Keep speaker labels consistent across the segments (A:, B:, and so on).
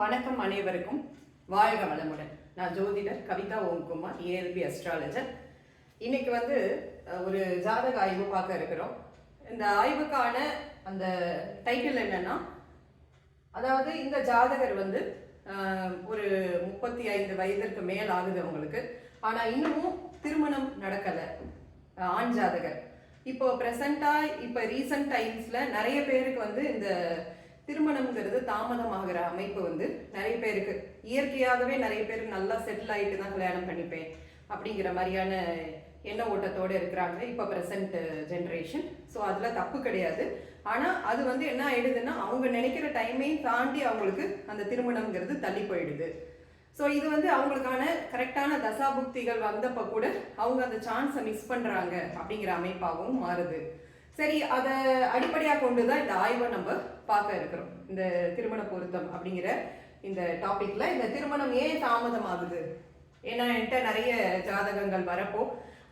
A: வணக்கம் அனைவருக்கும். வாழ்க வளமுடன். நான் ஜோதிடர் கவிதா ஓம்குமார், ஏஎல்பி அஸ்ட்ராலஜர். இன்னைக்கு ஒரு ஜாதக ஆய்வு பார்க்க இருக்கிறோம். இந்த ஆய்வுக்கான அந்த டைட்டில் என்னன்னா, அதாவது இந்த ஜாதகர் ஒரு 35 வயதிற்கு மேல் ஆகுது அவங்களுக்கு. ஆனா இன்னமும் திருமணம் நடக்கல. ஆண் ஜாதகர். இப்போ பிரசண்டா இப்போ ரீசன்ட் டைம்ஸ்ல நிறைய பேருக்கு இந்த திருமணம்ங்கிறது தாமதமாகிற அமைப்பு நிறைய பேருக்கு இயற்கையாகவே நிறைய பேருக்கு நல்லா செட்டில் ஆகிட்டு தான் கல்யாணம் பண்ணிப்பேன் அப்படிங்கிற மாதிரியான எண்ண ஓட்டத்தோடு இருக்கிறாங்க இப்போ ப்ரெசன்ட் ஜென்ரேஷன். ஸோ அதில் தப்பு கிடையாது. ஆனால் அது என்ன ஆயிடுதுன்னா, அவங்க நினைக்கிற டைமையும் தாண்டி அவங்களுக்கு அந்த திருமணம்ங்கிறது தள்ளி போயிடுது. ஸோ இது அவங்களுக்கான கரெக்டான தசாபுக்திகள் வந்தப்போ கூட அவங்க அந்த சான்ஸை மிஸ் பண்ணுறாங்க அப்படிங்கிற அமைப்பாகவும் மாறுது. சரி, அதை அடிப்படையாக கொண்டு தான் இந்த ஆய்வை நம்ம பார்க்க இருக்கிறோம். இந்த திருமண பொருத்தம் அப்படிங்கிற இந்த டாபிக்ல இந்த திருமணம் ஏன் தாமதம் ஆகுது, ஏன்னா என்கிட்ட நிறைய ஜாதகங்கள் வரப்போ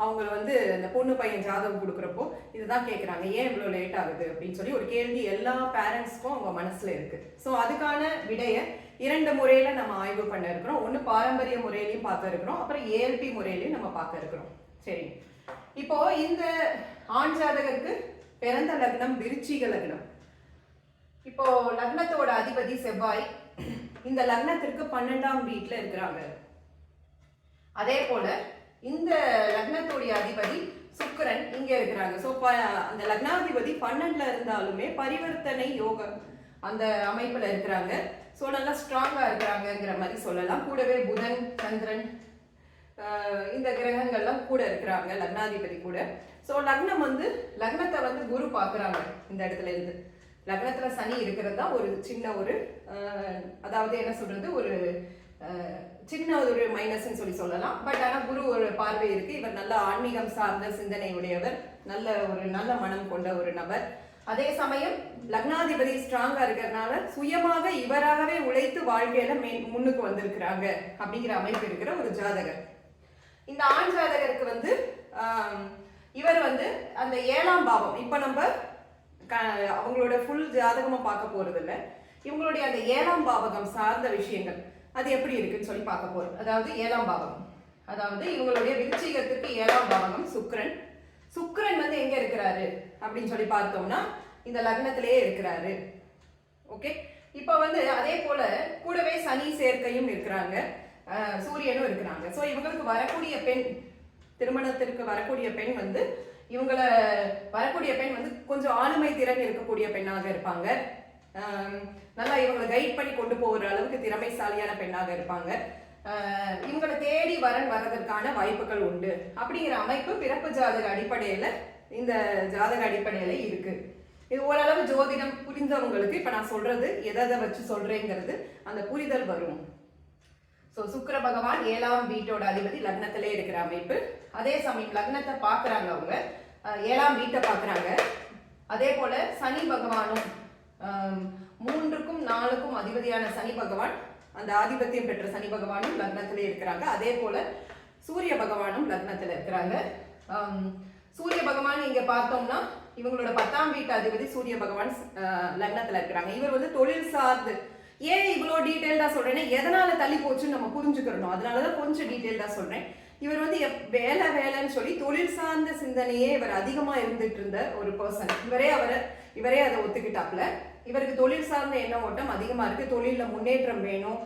A: அவங்க அந்த பொண்ணு பையன் ஜாதகம் கொடுக்குறப்போ இதுதான் கேட்குறாங்க, ஏன் இவ்வளோ லேட் ஆகுது அப்படின்னு சொல்லி ஒரு கேள்வி எல்லா பேரண்ட்ஸ்க்கும் அவங்க மனசுல இருக்கு. ஸோ அதுக்கான விடையை 2 முறையில நம்ம ஆய்வு பண்ண இருக்கிறோம். ஒன்று பாரம்பரிய முறையிலையும் பார்க்க இருக்கிறோம், அப்புறம் ஏஎல்பி முறையிலையும் நம்ம பார்க்க இருக்கிறோம். சரி, இப்போ இந்த ஆண் ஜாதகருக்கு பிறந்த லக்னம் விருச்சிக லக்னம். இப்போ லக்னத்தோட அதிபதி செவ்வாய் இந்த லக்னத்திற்கு 12ஆம் வீட்டுல இருக்கிறாங்க. அதே போல இந்த லக்னத்துடைய அதிபதி சுக்கிரன் இங்க இருக்கிறாங்க. ஸோ அந்த லக்னாதிபதி 12ல இருந்தாலுமே பரிவர்த்தனை யோகம் அந்த அமைப்புல இருக்கிறாங்க. ஸோ நல்லா ஸ்ட்ராங்கா இருக்கிறாங்கிற மாதிரி சொல்லலாம். கூடவே புதன், சந்திரன், இந்த கிரகங்கள்லாம் கூட இருக்கிறாங்க லக்னாதிபதி கூட. ஸோ லக்னம் லக்னத்தை குரு பார்க்குறாங்க. இந்த இடத்துல இருந்து லக்னத்துல சனி இருக்கிறது தான் ஒரு சின்ன ஒரு அதாவது என்ன சொல்றது, ஒரு சின்ன ஒரு மைனஸ்ன்னு சொல்லலாம். பட் ஆனால் குரு ஒரு பார்வை இருக்கு. இவர் நல்ல ஆன்மீகம் சார்ந்த சிந்தனை உடையவர், நல்ல மனம் கொண்ட ஒரு நபர். அதே சமயம் லக்னாதிபதி ஸ்ட்ராங்கா இருக்கிறதுனால சுயமாக இவராகவே உழைத்து வாழ்க்கையில முன்னுக்கு வந்திருக்கிறாங்க அப்படிங்கிற அமைப்பு இருக்கிற ஒரு ஜாதகர். இந்த ஆண் ஜாதகருக்கு இவர் அந்த 7ஆம் பாவம், இப்ப நம்ம அவங்களோட ஃபுல் ஜாதகமா பார்க்க போறது இல்லை, இவங்களுடைய அந்த 7ஆம் பாவகம் சார்ந்த விஷயங்கள் அது எப்படி இருக்குன்னு சொல்லி பார்க்க போறோம். அதாவது 7ஆம் பாவகம், அதாவது இவங்களுடைய விருச்சிகத்துக்கு 7ஆம் பாவகம் சுக்கிரன். சுக்கிரன் எங்க இருக்கிறாரு அப்படின்னு சொல்லி பார்த்தோம்னா இந்த லக்னத்திலேயே இருக்கிறாரு. ஓகே, இப்ப அதே போல கூடவே சனி சேர்க்கையும் இருக்கிறாங்க, சூரியனும் இருக்கிறாங்க. ஸோ இவங்களுக்கு வரக்கூடிய பெண், திருமணத்திற்கு வரக்கூடிய பெண் இவங்களை வரக்கூடிய பெண் கொஞ்சம் ஆளுமை திறன் இருக்கக்கூடிய பெண்ணாக இருப்பாங்க. நல்லா இவங்களை கைட் பண்ணி கொண்டு போகிற அளவுக்கு திறமைசாலியான பெண்ணாக இருப்பாங்க. இவங்களை தேடி வரன் வர்றதற்கான வாய்ப்புகள் உண்டு அப்படிங்கிற அமைப்பு பிறப்பு ஜாதக அடிப்படையில இந்த ஜாதக அடிப்படையில இருக்கு. இது ஓரளவு ஜோதிடம் புரிந்தவங்களுக்கு இப்ப நான் சொல்றது எதை வச்சு சொல்றேங்கிறது அந்த புரிதல் வரும். ஸோ சுக்கிர பகவான் 7ஆம் வீட்டோட அதிபதி லக்னத்திலே இருக்கிற அமைப்பு. அதே சமயம் லக்னத்தை பார்க்குறாங்க, அவங்க 7ஆம் வீட்டை பார்க்குறாங்க. அதே போல சனி பகவானும் 3க்கும் 4க்கும் அதிபதியான சனி பகவான், அந்த ஆதிபத்தியம் பெற்ற சனி பகவானும் லக்னத்திலே இருக்கிறாங்க. அதே போல சூரிய பகவானும் லக்னத்தில் இருக்கிறாங்க. சூரிய பகவான் இங்க பார்த்தோம்னா இவங்களோட 10ஆம் வீட்டு அதிபதி சூரிய பகவான் லக்னத்தில் இருக்கிறாங்க. இவர் தொழில் சார்ந்து, ஏன் இவ்வளோ டீட்டெயில்டா சொல்றேன்னா எதனால தள்ளி போச்சுன்னு நம்ம புரிஞ்சுக்கிறோம், அதனாலதான் கொஞ்சம் டீட்டெயில்டா சொல்றேன். இவர் வேலைன்னு சொல்லி தொழில் சார்ந்த சிந்தனையே இவர் அதிகமா இருந்துட்டு இருந்த ஒரு பர்சன். இவரே அதை ஒத்துக்கிட்டாப்ல. இவருக்கு தொழில் சார்ந்த எண்ண ஓட்டம் அதிகமா இருக்கு. தொழில முன்னேற்றம் வேணும்,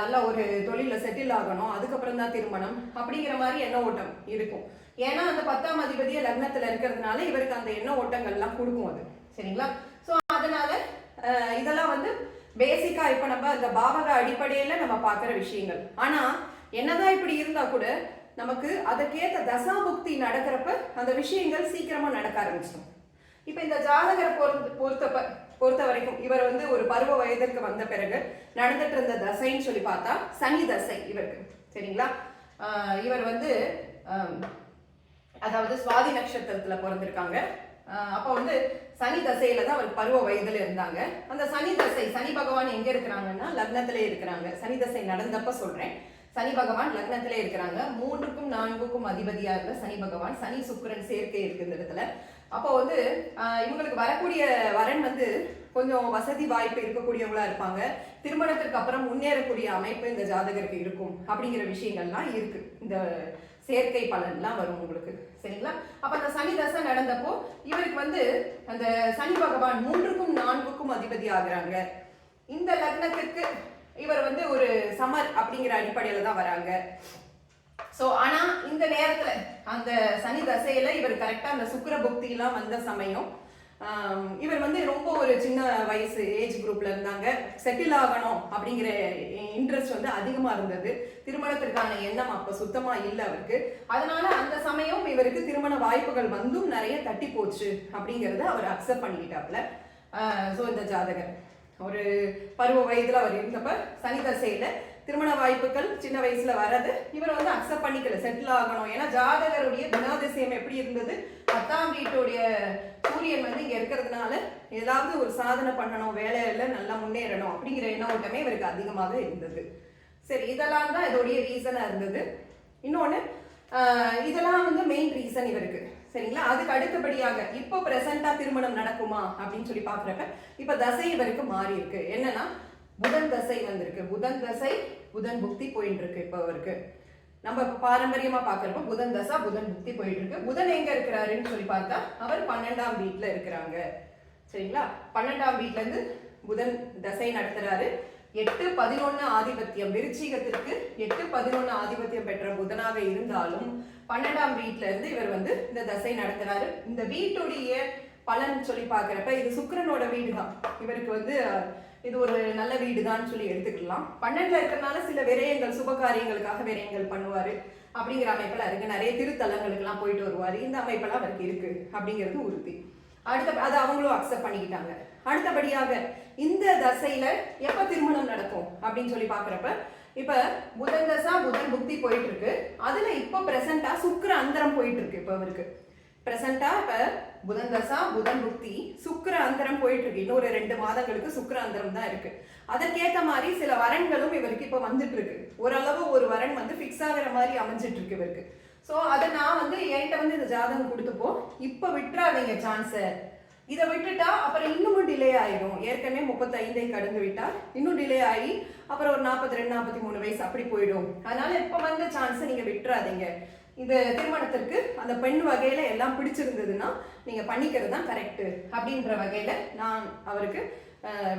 A: நல்ல ஒரு தொழில செட்டில் ஆகணும், அதுக்கப்புறம் தான் திருமணம் அப்படிங்கிற மாதிரி எண்ண ஓட்டம் இருக்கும். ஏன்னா அந்த 10ஆம் அதிபதியை லக்னத்துல இருக்கிறதுனால இவருக்கு அந்த எண்ண ஓட்டங்கள்லாம் கொடுக்கும் அது. சரிங்களா? ஸோ அதனால இதெல்லாம் பேசிக்கா இப்ப நம்ம இந்த பாவக அடிப்படையில நம்ம பார்க்குற விஷயங்கள். ஆனா என்னதான் இப்படி இருந்தா கூட நமக்கு அதுக்கேற்ற தசாபுக்தி நடக்கிறப்ப அந்த விஷயங்கள் சீக்கிரமா நடக்க ஆரம்பிச்சிடும். இப்ப இந்த ஜாதகரை பொறுத்த வரைக்கும் இவர் ஒரு பருவ வயதிற்கு வந்த பிறகு நடந்துட்டு இருந்த தசைன்னு சொல்லி பார்த்தா சனி தசை இவருக்கு. சரிங்களா? இவர் அதாவது சுவாதி நட்சத்திரத்துல பிறந்திருக்காங்க. அப்போ சனி தசையில தான் அவர் பருவ வயதுல இருந்தாங்க. அந்த சனி தசை, சனி பகவான் எங்க இருக்கிறாங்கன்னா லக்னத்திலே இருக்கிறாங்க. சனி தசை நடந்தப்ப சொல்றேன், சனி பகவான் லக்னத்திலே இருக்கிறாங்க. 3க்கும் 4க்கும் அதிபதியா இருந்த சனி பகவான், சனி சுக்கிரன் சேர்க்கை இருக்கு இந்த இடத்துல. அப்போ வந்து இவங்களுக்கு வரக்கூடிய வரன் வந்து கொஞ்சம் வசதி வாய்ப்பு இருக்கக்கூடியவங்களா இருப்பாங்க. திருமணத்திற்கு அப்புறம் முன்னேறக்கூடிய அமைப்பு இந்த ஜாதகருக்கு இருக்கும் அப்படிங்கிற விஷயங்கள்லாம் இருக்கு. இந்த சேர்க்கை பலன்லாம் வரும் உங்களுக்கு. சரிங்களா? அப்ப அந்த சனி தசை நடந்தப்போ இவருக்கு வந்து அந்த சனி பகவான் 3க்கும் 4க்கும் அதிபதி ஆகுறாங்க. இந்த லக்னத்துக்கு இவர் வந்து ஒரு சமர் அப்படிங்கிற அடிப்படையில தான் வராங்க. ஸோ ஆனா இந்த நேரத்துல அந்த சனி தசையில இவர் கரெக்டா அந்த சுக்கிர புக்தி எல்லாம் வந்த சமயம் இவர் வந்து ரொம்ப ஒரு சின்ன வயசு ஏஜ் குரூப்ல இருந்தாங்க. செட்டில் ஆகணும் அப்படிங்கிற இன்ட்ரெஸ்ட் வந்து அதிகமா இருந்தது. திருமணத்திற்கான எண்ணம் அப்ப சுத்தமா இல்லை அவருக்கு. அதனால அந்த சமயம் இவருக்கு திருமண வாய்ப்புகள் வந்தும் நிறைய தட்டி போச்சு அப்படிங்கறத அவர் அக்செப்ட் பண்ணிக்கிட்டாப்ல. ஸோ இந்த ஜாதகர் ஒரு பருவ வயதுல அவர் இருந்தப்ப சனி தசையில திருமண வாய்ப்புகள் சின்ன வயசுல வர்றது இவர் வந்து அக்செப்ட் பண்ணிக்கல, செட்டில் ஆகணும். ஏன்னா ஜாதகருடைய குணாதிசயம் எப்படி இருந்தது, 10ஆம் வீட்டுடைய சூரியன் வந்து இங்க இருக்கிறதுனால ஏதாவது ஒரு சாதனை பண்ணணும், வேலையில நல்லா முன்னேறணும் அப்படிங்கிற எண்ண ஓட்டமே இவருக்கு அதிகமாக இருந்தது. சரி, இதெல்லாம் தான் இதோடைய ரீசனா இருந்தது. இன்னொன்னு இதெல்லாம் வந்து மெயின் ரீசன் இவருக்கு. சரிங்களா? அதுக்கு அடுத்தபடியாக இப்போ பிரசண்டா திருமணம் நடக்குமா அப்படின்னு சொல்லி பாக்குறப்ப இப்ப தசை இவருக்கு மாறி இருக்கு. என்னன்னா புதன் தசை வந்திருக்கு. புதன் தசை புதன் புக்தி போயிட்டு இருக்கு. இப்ப அவருக்கு நம்ம பாரம்பரியமா பாக்குறப்ப புதன் தசா புதன் புக்தி போயிட்டு இருக்கு. புதன் எங்க இருக்கிறாருன்னு சொல்லி பார்த்தா அவர் 12ஆம் வீட்டுல இருக்கிறாங்க. சரிங்களா? 12ஆம் வீட்டுல இருந்து புதன் தசை நடத்துறாரு. 8-11 ஆதிபத்தியம் விருச்சிகத்திற்கு 8-11 ஆதிபத்தியம் பெற்ற புதனாக இருந்தாலும் 12ஆம் வீட்டுல இருந்து இவர் வந்து இந்த தசை நடத்துறாரு. இந்த வீட்டுடைய பலன் சொல்லி பாக்குறப்ப இது சுக்கிரனோட வீடு தான். இவருக்கு வந்து இது ஒரு நல்ல வீடுதான் சொல்லி எடுத்துக்கலாம். 12ல இருக்கிறதுனால சில விரயங்கள், சுப காரியங்களுக்காக விரயங்கள் பண்ணுவாரு அப்படிங்கிற அமைப்பெல்லாம் இருக்கு. நிறைய திருத்தலங்களுக்கு எல்லாம் போயிட்டு வருவாரு. இந்த அமைப்பெல்லாம் அவருக்கு இருக்கு அப்படிங்கிறது உறுதி. அதை அவங்களும் அக்செப்ட் பண்ணிக்கிட்டாங்க. அடுத்தபடியாக இந்த தசையில எப்ப திருமணம் நடக்கும் அப்படின்னு சொல்லி பாக்குறப்ப இப்ப புதன் தசா புதன் புக்தி போயிட்டு இருக்கு. அதுல இப்ப பிரசண்டா சுக்கிர அந்தரம் போயிட்டு இருக்கு. இப்ப அவருக்கு பிரசண்டா இப்ப புதன் தசா புதன் புக்தி சுக்கிர அந்தரம் போயிட்டு இருக்கு. இன்னொரு 2 மாதங்களுக்கு சுக்கிர அந்தரம் தான் இருக்கு. அதற்கேற்ற மாதிரி சில வரன்களும் இவருக்கு இப்ப வந்துட்டு இருக்கு. ஓரளவு ஒரு வரன் வந்து பிக்ஸ் ஆகிற மாதிரி அமைஞ்சிட்டு இருக்கு இவருக்கு. ஸோ அதை நான் வந்து என்கிட்ட வந்து இந்த ஜாதகம் கொடுத்துப்போ இப்ப விட்டுறாதீங்க சான்ஸை. இதை விட்டுட்டா அப்புறம் இன்னும் டிலே ஆயிடும். ஏற்கனவே 35 கடந்து விட்டா இன்னும் டிலே ஆகி அப்புறம் ஒரு 42-43 வயசு அப்படி போயிடும். அதனால இப்ப வந்த சான்ஸை நீங்க விட்டுறாதீங்க. இந்த திருமணத்திற்கு அந்த பெண் வகையில எல்லாம் பிடிச்சிருந்ததுன்னா நீங்க பண்ணிக்கிறது தான் கரெக்ட் அப்படின்ற வகையில நான் அவருக்கு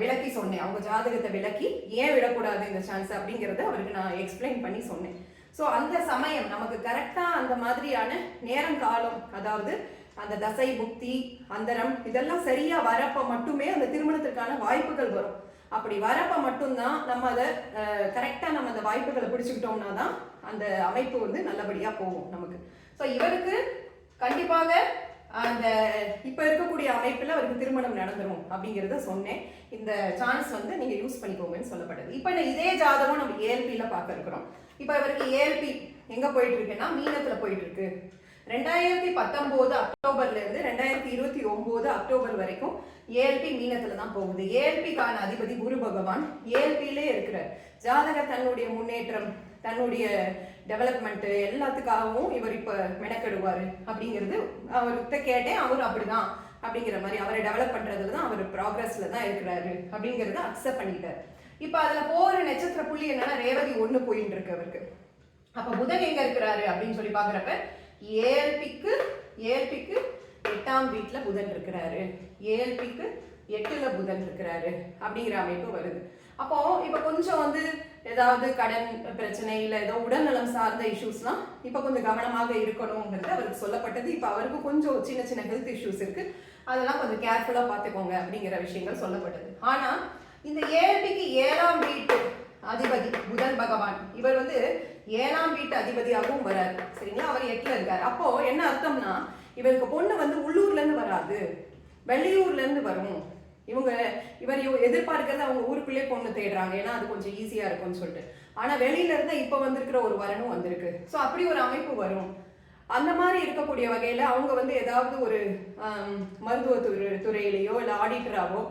A: விளக்கி சொன்னேன். அவங்க ஜாதகத்தை விளக்கி ஏன் விடக்கூடாது இந்த சான்ஸ் அப்படிங்கறத அவருக்கு நான் எக்ஸ்பிளைன் பண்ணி சொன்னேன். ஸோ அந்த சமயம் நமக்கு கரெக்டா அந்த மாதிரியான நேரம் காலம், அதாவது அந்த தசை புக்தி அந்தரம் இதெல்லாம் சரியா வரப்ப மட்டுமே அந்த திருமணத்திற்கான வாய்ப்புகள் வரும். அப்படி வரப்ப மட்டும்தான் நம்ம அதை கரெக்டா நம்ம அந்த வாய்ப்புகளை பிடிச்சுக்கிட்டோம்னா தான் அந்த அமைப்பு வந்து நல்லபடியா போகும் நமக்கு. ஸோ இவருக்கு கண்டிப்பாக அந்த இப்ப இருக்கக்கூடிய அமைப்புல அவருக்கு திருமணம் நடந்துரும் அப்படிங்கிறத சொன்னேன். இந்த சான்ஸ் வந்து நீங்க யூஸ் பண்ணிக்கோங்கன்னு சொல்லப்பட்டது. இப்ப இதே ஜாதகம் நம்ம ஏஎல்பியில பார்க்க இருக்கிறோம். இப்ப இவருக்கு ஏஎல்பி எங்க போயிட்டு இருக்குன்னா மீனத்துல போயிட்டு இருக்கு. 2019 அக்டோபர்ல இருந்து 2029 அக்டோபர் வரைக்கும் ஏஎல்பி மீனத்துல தான் போகுது. ஏஎல்பிக்கான அதிபதி குரு பகவான் ஏஎல்பியிலே இருக்கிறார். ஜாதகர் தன்னுடைய முன்னேற்றம், தன்னுடைய டெவலப்மெண்ட் எல்லாத்துக்காகவும் இவர் இப்ப மெனக்கெடுவாரு அப்படிங்கிறது அவர்கிட்ட கேட்டேன். அவர் அப்படிதான் அப்படிங்கிற மாதிரி அவரை டெவலப் பண்றதுல தான் அவர் ப்ராக்ரஸ்ல தான் இருக்கிறாரு அப்படிங்கறத அக்செப்ட் பண்ணிட்டார். இப்ப அதுல போற நட்சத்திர புள்ளி என்னன்னா ரேவதி 1 போயிட்டு இருக்கு அவருக்கு. அப்ப புதன் எங்க இருக்கிறாரு அப்படின்னு சொல்லி பாக்குறப்ப ஏஎல்பிக்கு 8ஆம் வீட்டுல புதன் இருக்கிறாரு. ஏஎல்பிக்கு 8ல புதன் இருக்கிறாரு அப்படிங்கிற அமைப்பு வருது. அப்போ இப்ப கொஞ்சம் வந்து ஏதாவது கடன் பிரச்சனை இல்ல ஏதோ உடல்நலம் சார்ந்த இஷ்யூஸ்லாம் இப்ப கொஞ்சம் கவனமாக இருக்கணும்ங்கிறது அவருக்கு சொல்லப்பட்டது. இப்ப அவருக்கு கொஞ்சம் சின்ன சின்ன ஹெல்த் இஷ்யூஸ் இருக்கு, அதெல்லாம் கொஞ்சம் கேர்ஃபுல்லா பாத்துக்கோங்க அப்படிங்கிற விஷயங்கள் சொல்லப்பட்டது. ஆனா இந்த ஏஎல்பிக்கு 7ஆம் வீட்டு அதிபதி புதன் பகவான் இவர் வந்து 7ஆம் வீட்டு அதிபதியாகவும் வராரு. சரிங்களா? அவர் 8ல இருக்காரு. அப்போ என்ன அர்த்தம்னா இவருக்கு பொண்ணு வந்து உள்ளூர்ல இருந்து வராது, வெளியூர்ல இருந்து வரும். இவர் எதிர்பார்க்கறது அவங்க ஊருக்குள்ளே பொண்ணு தேடுறாங்க, ஏன்னா அது கொஞ்சம் ஈஸியா இருக்கும்னு சொல்லிட்டு. ஆனா வெளியில இருந்தா இப்ப வந்திருக்கிற ஒரு வரனும் வந்திருக்கு. ஸோ அப்படி ஒரு அமைப்பு வரும். அந்த மாதிரி இருக்கக்கூடிய வகையில அவங்க வந்து ஏதாவது ஒரு மருத்துவ துறையிலேயோ இல்ல ஆடிட்டராவோ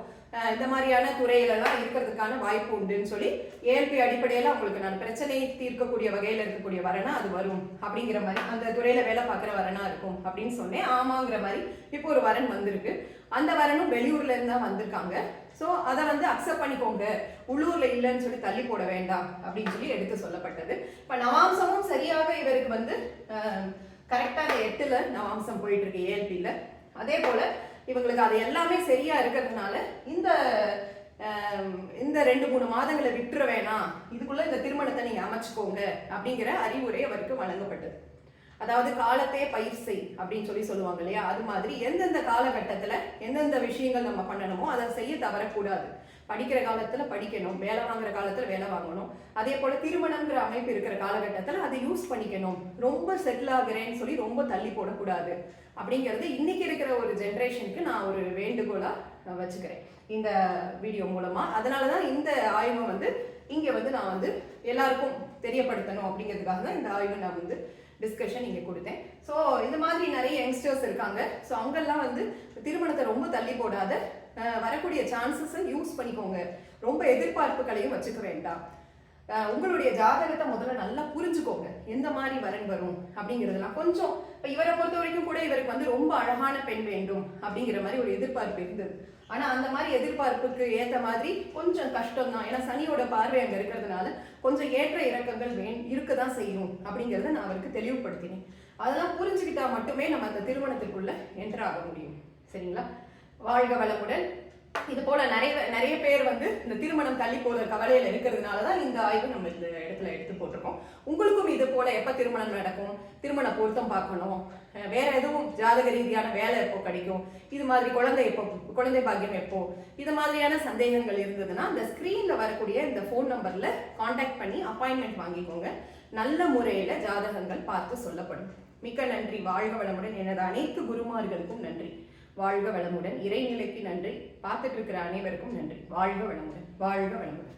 A: இந்த மாதிரியான துறையிலலாம் இருக்கிறதுக்கான வாய்ப்பு உண்டுன்னு சொல்லி ஏஎல்பி அடிப்படையில் அவங்களுக்கு நான் பிரச்சனையை தீர்க்கக்கூடிய வகையில் இருக்கக்கூடிய வரனா அது வரும் அப்படிங்கிற மாதிரி, அந்த துறையில வேலை பார்க்குற வரனா இருக்கும் அப்படின்னு சொன்னேன். ஆமாங்கிற மாதிரி இப்போ ஒரு வரன் வந்திருக்கு. அந்த வரனும் வெளியூர்ல இருந்து தான் வந்திருக்காங்க. ஸோ அதை வந்து அக்செப்ட் பண்ணிக்கோங்க, உள்ளூர்ல இல்லைன்னு சொல்லி தள்ளி போட வேண்டாம் அப்படின்னு சொல்லி எடுத்து சொல்லப்பட்டது. இப்போ நவாம்சமும் சரியாக இவருக்கு வந்து கரெக்டாக 8ல் நவாம்சம் போயிட்டு இருக்கு ஏஎல்பியில். அதே போல இவங்களுக்கு அது எல்லாமே சரியா இருக்கிறதுனால இந்த 2-3 மாதங்களை விட்டுற வேணாம், இதுக்குள்ள இந்த திருமணத்தை நீங்க அமைச்சுக்கோங்க அப்படிங்கிற அறிவுரை அவருக்கு வழங்கப்பட்டது. அதாவது காலத்தே பயிர் செய் அப்படின்னு சொல்லி சொல்லுவாங்க இல்லையா, அது மாதிரி எந்தெந்த காலகட்டத்துல எந்தெந்த விஷயங்கள் நம்ம பண்ணணுமோ அதை செய்ய தவறக்கூடாது. படிக்கிற காலத்துல படிக்கணும், வேலை வாங்குற காலத்துல வேலை வாங்கணும். அதே போல திருமணம்ங்கிற அமைப்பு இருக்கிற காலகட்டத்துல அதை யூஸ் பண்ணிக்கணும். ரொம்ப செட்டில் ஆகுறேன்னு சொல்லி ரொம்ப தள்ளி போடக்கூடாது அப்படிங்கிறது இன்னைக்கு இருக்கிற ஒரு ஜென்ரேஷனுக்கு நான் ஒரு வேண்டுகோளா வச்சுக்கிறேன் இந்த வீடியோ மூலமா. அதனாலதான் இந்த ஆய்வை வந்து இங்க வந்து நான் வந்து எல்லாருக்கும் தெரியப்படுத்தணும் அப்படிங்கிறதுக்காக தான் இந்த ஆய்வை நான் வந்து டிஸ்கஷன் இங்கே கொடுத்தேன். ஸோ இந்த மாதிரி நிறைய யங்ஸ்டர்ஸ் இருக்காங்க. ஸோ அவங்கெல்லாம் வந்து திருமணத்தை ரொம்ப தள்ளி போடாத, வரக்கூடிய சான்சஸை யூஸ் பண்ணிக்கோங்க. ரொம்ப எதிர்பார்ப்புகளையும் வச்சுக்க வேண்டாம். உங்களுடைய ஜாதகத்தை முதல்ல நல்லா புரிஞ்சுக்கோங்க, எந்த மாதிரி வரன் வரும் அப்படிங்கிறதெல்லாம் கொஞ்சம். இப்போ இவரை பொறுத்த வரைக்கும் கூட இவருக்கு வந்து ரொம்ப அழகான பெண் வேண்டும் அப்படிங்கிற மாதிரி ஒரு எதிர்பார்ப்பு இருந்தது. ஆனா அந்த மாதிரி எதிர்பார்ப்புக்கு ஏற்ற மாதிரி கொஞ்சம் கஷ்டம் தான். ஏன்னா சனியோட பார்வை அங்க இருக்கிறதுனால கொஞ்சம் ஏற்ற இறக்கங்கள் இருக்கதான் செய்யும் அப்படிங்கிறத நான் அவருக்கு தெளிவுபடுத்தினேன். அதெல்லாம் புரிஞ்சுக்கிட்டா மட்டுமே நம்ம அந்த திருமணத்திற்குள்ள என்டர் ஆக முடியும். சரிங்களா? வாழ்க வளமுடன். இது போல நிறைய பேர் வந்து இந்த திருமணம் தள்ளி போகிற கவலையில இருக்கிறதுனாலதான் இந்த ஆய்வு நம்ம இந்த இடத்துல எடுத்து போட்டிருக்கோம். உங்களுக்கும் இது போல எப்ப திருமணம் நடக்கும், திருமண பொருத்தம் பார்க்கணும், வேற எதுவும் ஜாதக ரீதியான வேலை எப்போ கிடைக்கும், இது மாதிரி குழந்தை பாக்கியம் எப்போ, இது மாதிரியான சந்தேகங்கள் இருந்ததுன்னா இந்த ஸ்கிரீன்ல வரக்கூடிய இந்த போன் நம்பர்ல கான்டாக்ட் பண்ணி அப்பாயின்மெண்ட் வாங்கிக்கோங்க. நல்ல முறையில ஜாதகங்கள் பார்த்து சொல்லப்படும். மிக்க நன்றி. வாழ்க வளமுடன். எனது அனைத்து குருமார்களுக்கும் நன்றி. வாழ்க வளமுடன். இறைநிலைக்கு நன்றி. பார்த்துட்டு இருக்கிற அனைவருக்கும் நன்றி. வாழ்க வளமுடன். வாழ்க வளமுடன்.